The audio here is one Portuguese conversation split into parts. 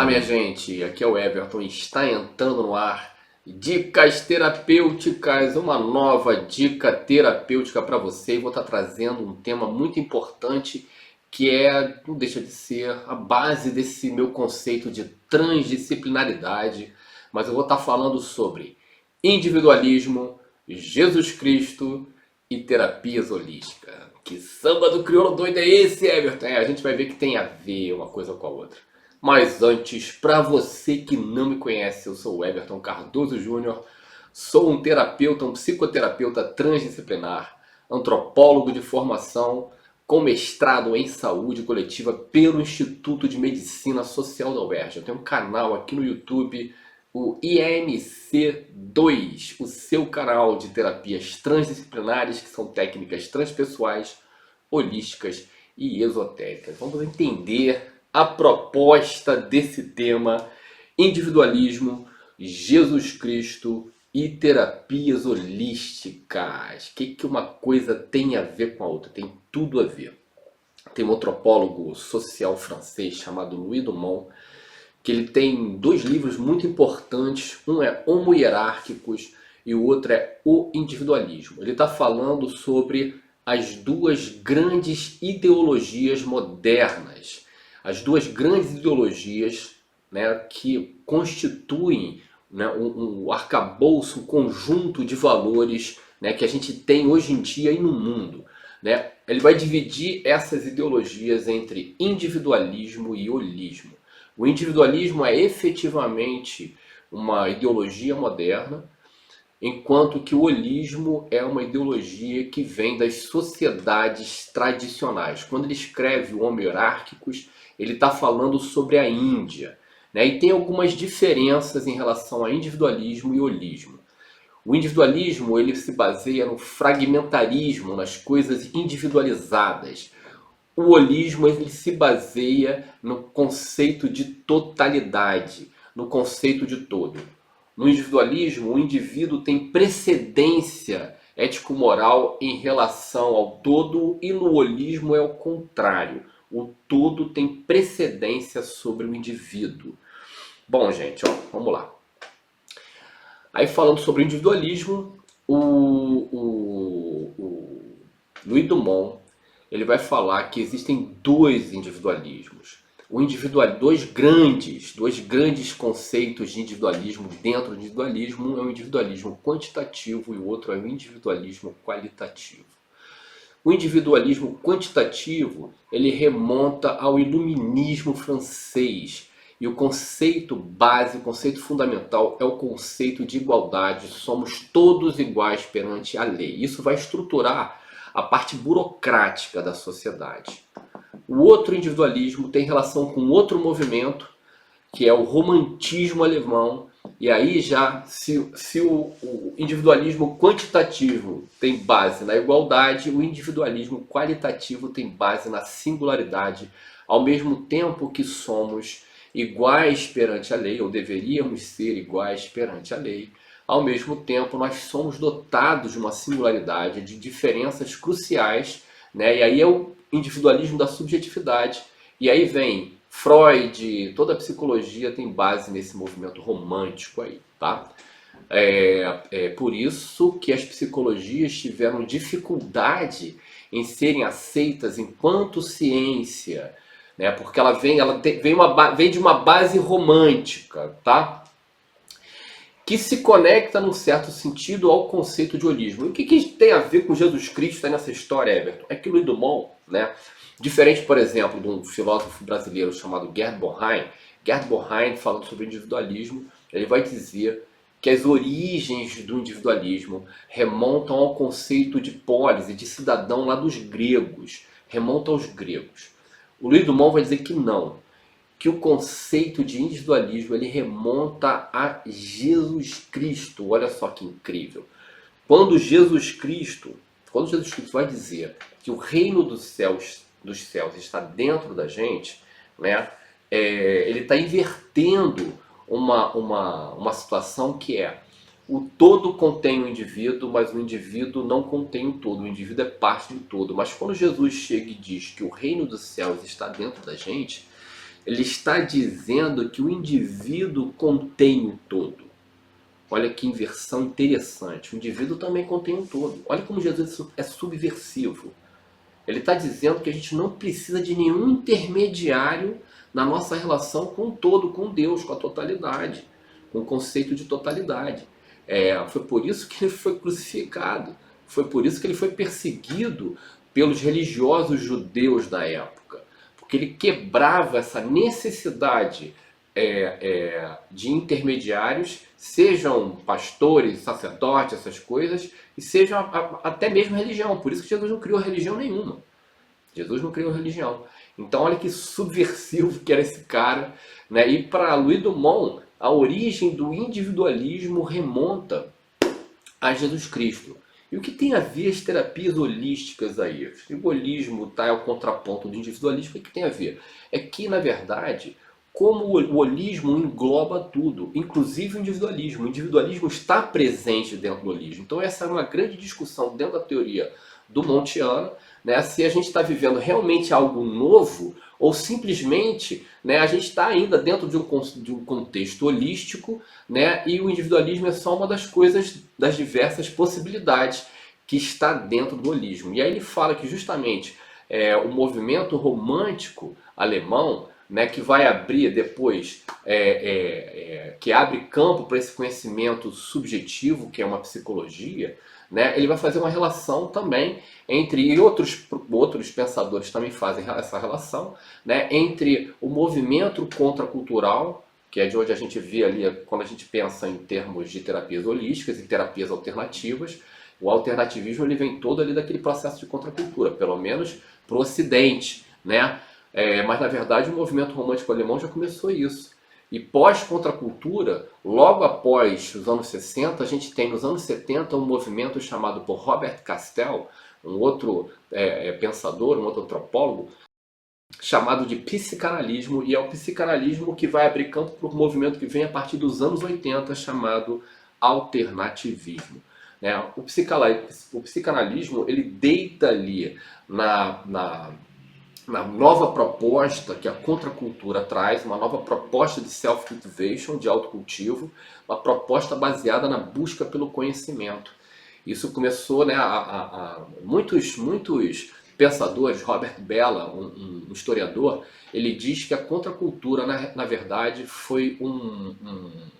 minha gente, aqui é o Everton e está entrando no ar Dicas Terapêuticas, uma nova dica terapêutica para você. E vou estar trazendo um tema muito importante que não deixa de ser a base desse meu conceito de transdisciplinaridade, mas eu vou estar falando sobre individualismo, Jesus Cristo e terapias holísticas. Que samba do crioulo doido é esse, Everton? A gente vai ver que tem a ver uma coisa com a outra. Mas antes, para você que não me conhece, eu sou o Everton Cardoso Júnior, sou um terapeuta, um psicoterapeuta transdisciplinar, antropólogo de formação, com mestrado em saúde coletiva pelo Instituto de Medicina Social da UERJ. Eu tenho um canal aqui no YouTube, o IMC2, o seu canal de terapias transdisciplinares, que são técnicas transpessoais, holísticas e esotéricas. Vamos entender a proposta desse tema: individualismo, Jesus Cristo e terapias holísticas. O que uma coisa tem a ver com a outra? Tem tudo a ver. Tem um antropólogo social francês chamado Louis Dumont, que ele tem dois livros muito importantes. Um é Homo Hierárquicos e o outro é O Individualismo. Ele está falando sobre as duas grandes ideologias modernas, as duas grandes ideologias, né, que constituem, né, um arcabouço, um conjunto de valores, né, que a gente tem hoje em dia e no mundo. Né? Ele vai dividir essas ideologias entre individualismo e holismo. O individualismo é efetivamente uma ideologia moderna, enquanto que o holismo é uma ideologia que vem das sociedades tradicionais. Quando ele escreve o Homo Hierárquicos, ele está falando sobre a Índia, né? E tem algumas diferenças em relação a individualismo e holismo. O individualismo ele se baseia no fragmentarismo, nas coisas individualizadas. O holismo ele se baseia no conceito de totalidade, no conceito de todo. No individualismo, o indivíduo tem precedência ético-moral em relação ao todo, e no holismo é o contrário. O todo tem precedência sobre o indivíduo. Bom, gente, vamos lá. Aí, falando sobre individualismo, o Louis Dumont ele vai falar que existem dois individualismos. Dois grandes conceitos de individualismo dentro do individualismo. Um é o individualismo quantitativo e o outro é o individualismo qualitativo. O individualismo quantitativo ele remonta ao iluminismo francês. E o conceito base, o conceito fundamental é o conceito de igualdade. Somos todos iguais perante a lei. Isso vai estruturar a parte burocrática da sociedade. O outro individualismo tem relação com outro movimento, que é o romantismo alemão. E aí já, se o individualismo quantitativo tem base na igualdade, o individualismo qualitativo tem base na singularidade, ao mesmo tempo que somos iguais perante a lei, ou deveríamos ser iguais perante a lei. Ao mesmo tempo, nós somos dotados de uma singularidade, de diferenças cruciais, né? E aí é o individualismo da subjetividade. E aí vem Freud, toda a psicologia tem base nesse movimento romântico aí, tá? É por isso que as psicologias tiveram dificuldade em serem aceitas enquanto ciência, né? Porque ela vem de uma base romântica, tá? Que se conecta, num certo sentido, ao conceito de holismo. E o que tem a ver com Jesus Cristo nessa história, Everton? É que Louis Dumont, né, diferente, por exemplo, de um filósofo brasileiro chamado Gerd Bornheim, falando sobre individualismo, ele vai dizer que as origens do individualismo remontam ao conceito de polis e de cidadão lá dos gregos, remontam aos gregos. O Louis Dumont vai dizer que não, que o conceito de individualismo ele remonta a Jesus Cristo. Olha só que incrível. Quando Jesus Cristo vai dizer que o reino dos céus está dentro da gente, né, ele está invertendo uma situação que é: o todo contém o indivíduo, mas o indivíduo não contém o todo. O indivíduo é parte do todo. Mas quando Jesus chega e diz que o reino dos céus está dentro da gente, Ele está dizendo que o indivíduo contém o todo. Olha que inversão interessante. O indivíduo também contém um todo. Olha como Jesus é subversivo. Ele está dizendo que a gente não precisa de nenhum intermediário na nossa relação com o todo, com Deus, com a totalidade, com o conceito de totalidade. Foi por isso que ele foi crucificado. Foi por isso que ele foi perseguido pelos religiosos judeus da época. Porque ele quebrava essa necessidade de intermediários, sejam pastores, sacerdotes, essas coisas, e sejam até mesmo religião. Por isso que Jesus não criou religião nenhuma. Jesus não criou religião. Então olha que subversivo que era esse cara, né? E para Louis Dumont, a origem do individualismo remonta a Jesus Cristo. E o que tem a ver as terapias holísticas aí? O simbolismo é o contraponto do individualismo. O que tem a ver? É que, na verdade, como o holismo engloba tudo, inclusive o individualismo. O individualismo está presente dentro do holismo. Então essa é uma grande discussão dentro da teoria do Montiana, né, se a gente está vivendo realmente algo novo ou simplesmente, né, a gente está ainda dentro de um contexto holístico, né, e o individualismo é só uma das coisas, das diversas possibilidades que está dentro do holismo. E aí ele fala que justamente o movimento romântico alemão, né, que vai abrir depois, que abre campo para esse conhecimento subjetivo, que é uma psicologia, né, ele vai fazer uma relação também entre, e outros pensadores também fazem essa relação, né, entre o movimento contracultural, que é de onde a gente vê ali, quando a gente pensa em termos de terapias holísticas e terapias alternativas. O alternativismo ele vem todo ali daquele processo de contracultura, pelo menos para o Ocidente, né? Mas na verdade o movimento romântico alemão já começou isso. E pós-contracultura, logo após os anos 60, a gente tem nos anos 70 um movimento chamado por Robert Castell, um outro pensador, um outro antropólogo, chamado de psicanalismo, e é o psicanalismo que vai abrir campo para o movimento que vem a partir dos anos 80, chamado alternativismo. O psicanalismo ele deita ali na nova proposta que a contracultura traz, uma nova proposta de self-cultivation, de autocultivo, uma proposta baseada na busca pelo conhecimento. Isso começou, né, muitos pensadores, Robert Bellah, um historiador, ele diz que a contracultura, na verdade, foi um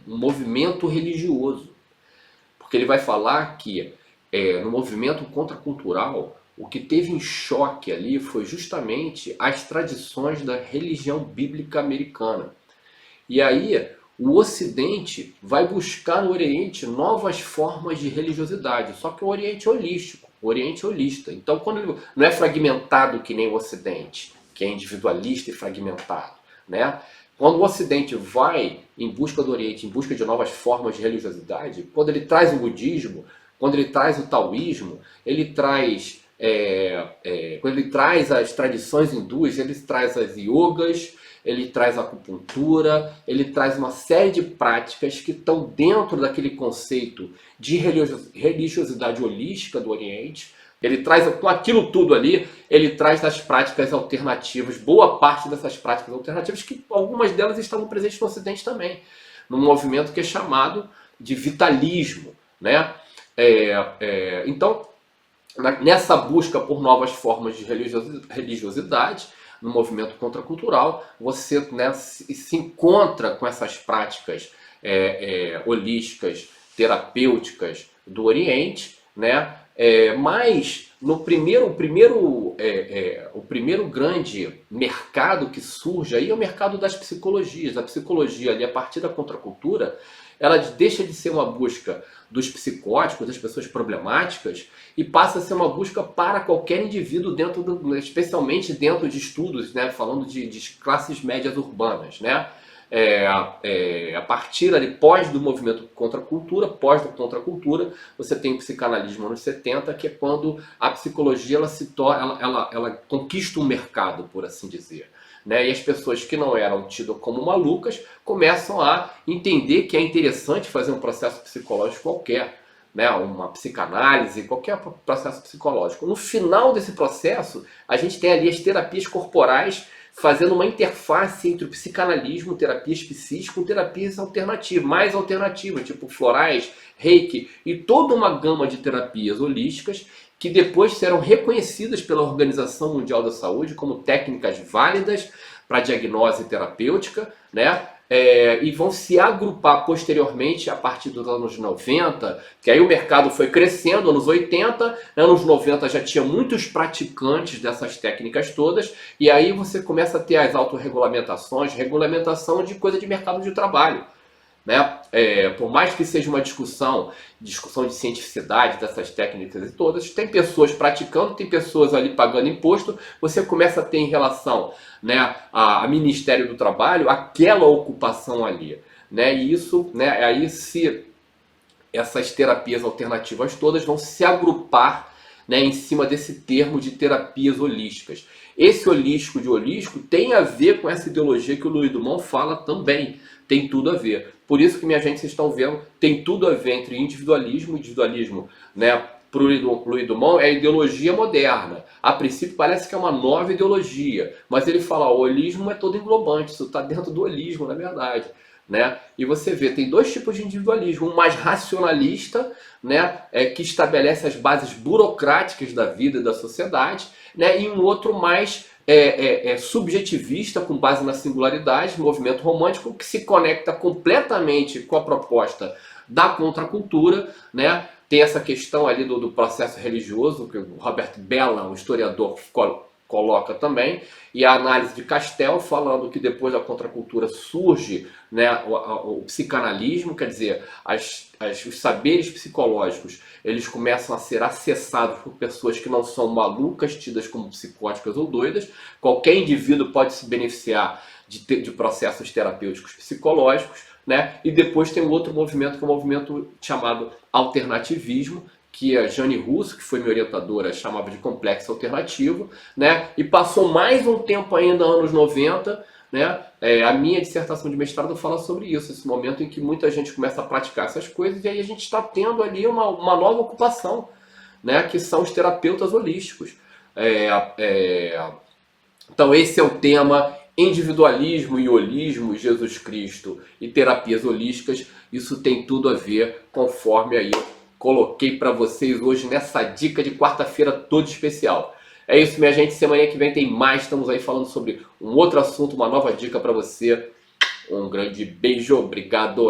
movimento religioso. Porque ele vai falar que no movimento contracultural, o que teve em choque ali foi justamente as tradições da religião bíblica americana. E aí o Ocidente vai buscar no Oriente novas formas de religiosidade, só que o Oriente é holístico, o Oriente é holista. Então quando ele não é fragmentado que nem o Ocidente, que é individualista e fragmentado, né? Quando o Ocidente vai em busca do Oriente, em busca de novas formas de religiosidade, quando ele traz o budismo, quando ele traz o taoísmo, ele traz quando ele traz as tradições hindus, ele traz as yogas, ele traz a acupuntura, ele traz uma série de práticas que estão dentro daquele conceito de religiosidade holística do Oriente. Ele traz, com aquilo tudo ali, ele traz as práticas alternativas, boa parte dessas práticas alternativas, que algumas delas estavam presentes no Ocidente também, num movimento que é chamado de vitalismo, né? Então, nessa busca por novas formas de religiosidade, no movimento contracultural, você, né, se encontra com essas práticas holísticas, terapêuticas do Oriente, né? Mas o primeiro grande mercado que surge aí é o mercado das psicologias. A psicologia ali, a partir da contracultura, ela deixa de ser uma busca dos psicóticos, das pessoas problemáticas, e passa a ser uma busca para qualquer indivíduo, especialmente dentro de estudos, né, falando de classes médias urbanas, né? A partir ali, pós do movimento pós da contracultura, você tem o psicanalismo nos 70, que é quando a psicologia ela conquista um mercado, por assim dizer. Né? E as pessoas que não eram tidas como malucas começam a entender que é interessante fazer um processo psicológico qualquer, né? Uma psicanálise, qualquer processo psicológico. No final desse processo, a gente tem ali as terapias corporais fazendo uma interface entre o psicanalismo, terapias psíquicas, com terapias alternativas, mais alternativas, tipo florais, reiki e toda uma gama de terapias holísticas que depois serão reconhecidas pela Organização Mundial da Saúde como técnicas válidas para diagnose terapêutica, né? E vão se agrupar posteriormente a partir dos anos 90, que aí o mercado foi crescendo, anos 80, anos 90 já tinha muitos praticantes dessas técnicas todas, e aí você começa a ter as autorregulamentações, regulamentação de coisa de mercado de trabalho. Né? Por mais que seja uma discussão de cientificidade dessas técnicas e todas, tem pessoas praticando, tem pessoas ali pagando imposto, você começa a ter em relação, né, a Ministério do Trabalho aquela ocupação ali. Né? E isso, né, aí se essas terapias alternativas todas vão se agrupar, né, em cima desse termo de terapias holísticas. Esse holístico de holístico tem a ver com essa ideologia que o Louis Dumont fala também. Tem tudo a ver. Por isso que, minha gente, vocês estão vendo, tem tudo a ver entre individualismo e individualismo. Né? Para o Louis Dumont é a ideologia moderna. A princípio parece que é uma nova ideologia, mas ele fala, o holismo é todo englobante, isso está dentro do holismo, na verdade. Né? E você vê, tem dois tipos de individualismo, um mais racionalista, né, que estabelece as bases burocráticas da vida e da sociedade, né, e um outro mais subjetivista, com base na singularidade, movimento romântico, que se conecta completamente com a proposta da contracultura, né? Tem essa questão ali do processo religioso, que o Robert Bellah, um historiador, coloca também, e a análise de Castel falando que depois da contracultura surge, né, o psicanalismo, quer dizer, os saberes psicológicos, eles começam a ser acessados por pessoas que não são malucas, tidas como psicóticas ou doidas. Qualquer indivíduo pode se beneficiar de processos terapêuticos psicológicos, né? E depois tem um outro movimento, que é um movimento chamado alternativismo, que a Jane Russo, que foi minha orientadora, chamava de complexo alternativo, né? E passou mais um tempo ainda, anos 90, né? A minha dissertação de mestrado fala sobre isso, esse momento em que muita gente começa a praticar essas coisas, e aí a gente está tendo ali uma nova ocupação, né? Que são os terapeutas holísticos. Então esse é o tema: individualismo e holismo, Jesus Cristo e terapias holísticas. Isso tem tudo a ver, conforme aí coloquei para vocês hoje nessa dica de quarta-feira toda especial. É isso, minha gente. Semana que vem tem mais. Estamos aí falando sobre um outro assunto, uma nova dica para você. Um grande beijo. Obrigado.